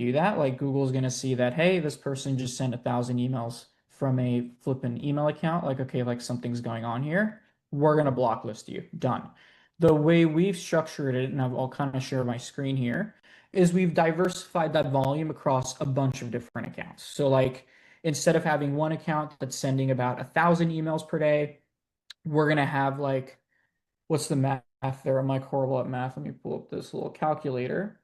do that. Like Google's going to see that, hey, this person just sent 1,000 emails from a flippin' email account. Like, okay, like something's going on here. We're going to blacklist you. Done. The way we've structured it, and I'll kind of share my screen here, is we've diversified that volume across a bunch of different accounts. So like instead of having one account that's sending about 1,000 emails per day, we're going to have like, what's the math there? I'm like horrible at math. Let me pull up this little calculator.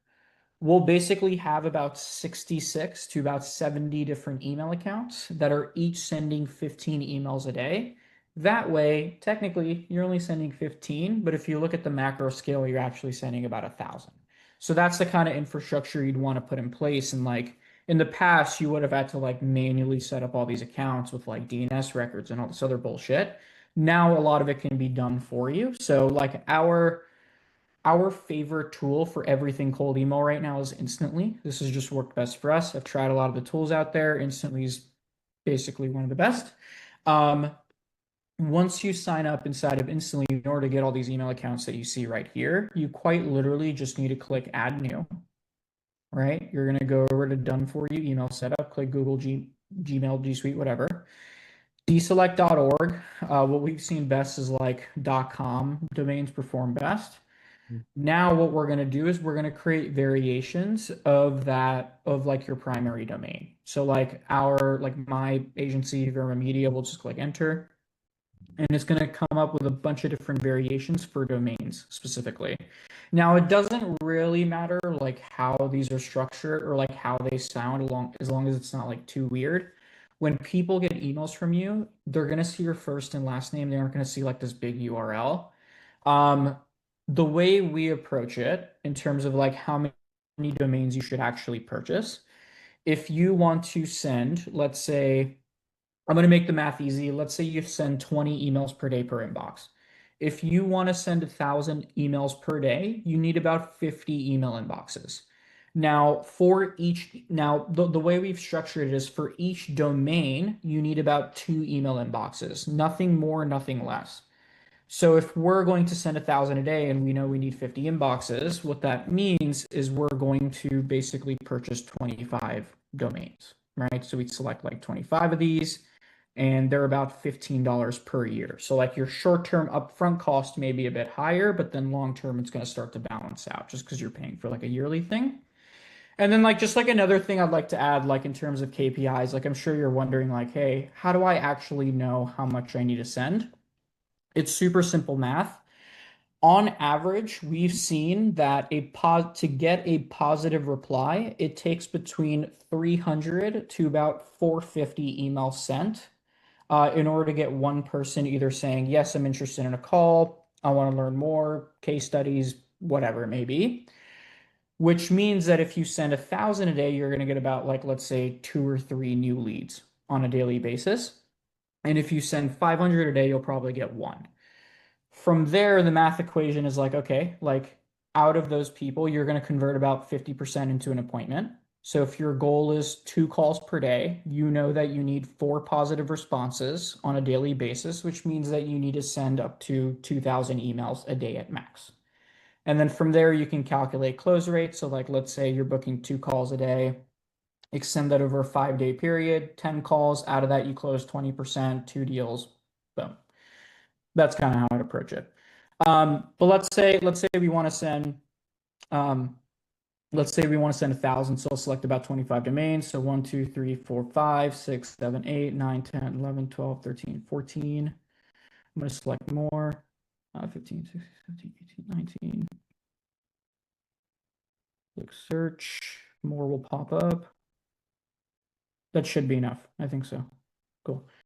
We'll basically have about 66 to about 70 different email accounts that are each sending 15 emails a day. That way, technically, you're only sending 15, but if you look at the macro scale, you're actually sending about 1,000. So that's the kind of infrastructure you'd want to put in place. And like in the past, you would have had to like manually set up all these accounts with like DNS records and all this other bullshit. Now a lot of it can be done for you. So like our favorite tool for everything cold email right now is Instantly. This has just worked best for us. I've tried a lot of the tools out there. Instantly is basically one of the best. Um, Once you sign up inside of Instantly, in order to get all these email accounts that you see right here, you quite literally just need to click Add New, right? You're going to go over to Done For You email setup, click Google, Gmail, G Suite, whatever. Deselect.org. What we've seen best is like .com domains perform best. Now what we're going to do is we're going to create variations of that, of like your primary domain. So like my agency, Verma Media, will just click enter. And it's going to come up with a bunch of different variations for domains specifically. Now it doesn't really matter like how these are structured or like how they sound as long as it's not like too weird. When people get emails from you, they're going to see your first and last name. They aren't going to see like this big URL. Um, the way we approach it in terms of like how many domains you should actually purchase, if you want to send, let's say, I'm going to make the math easy. Let's say you send 20 emails per day per inbox. If you want to send 1,000 emails per day, you need about 50 email inboxes. Now, the way we've structured it is for each domain, you need about 2 email inboxes, nothing more, nothing less. So if we're going to send 1,000 a day and we know we need 50 inboxes, what that means is we're going to basically purchase 25 domains, right? So we'd select like 25 of these and they're about $15 per year. So like your short-term upfront cost may be a bit higher, but then long-term it's going to start to balance out just because you're paying for like a yearly thing. And then like just like another thing I'd like to add, like in terms of KPIs, like I'm sure you're wondering like, hey, how do I actually know how much I need to send? It's super simple math. On average, we've seen that to get a positive reply, it takes between 300 to about 450 emails sent in order to get one person either saying, yes, I'm interested in a call, I want to learn more, case studies, whatever it may be. Which means that if you send 1,000 a day, you're going to get about like, let's say 2 or 3 new leads on a daily basis. And if you send 500 a day, you'll probably get one. From there, the math equation is like, okay, like out of those people, you're going to convert about 50% into an appointment. So if your goal is 2 calls per day, you know that you need 4 positive responses on a daily basis, which means that you need to send up to 2,000 emails a day at max. And then from there, you can calculate close rate. So like, let's say you're booking 2 calls a day, extend that over a 5-day period, 10 calls, out of that, you close 20%, 2 deals, boom. That's kind of how I'd approach it. But let's say we want to send um, let's say we want to send 1,000. So I'll select about 25 domains. So 1, 2, 3, 4, 5, 6, 7, 8, 9, 10, 11, 12, 13, 14. I'm going to select more. 15, 16, 17, 18, 19. Click search. More will pop up. That should be enough. I think so. Cool.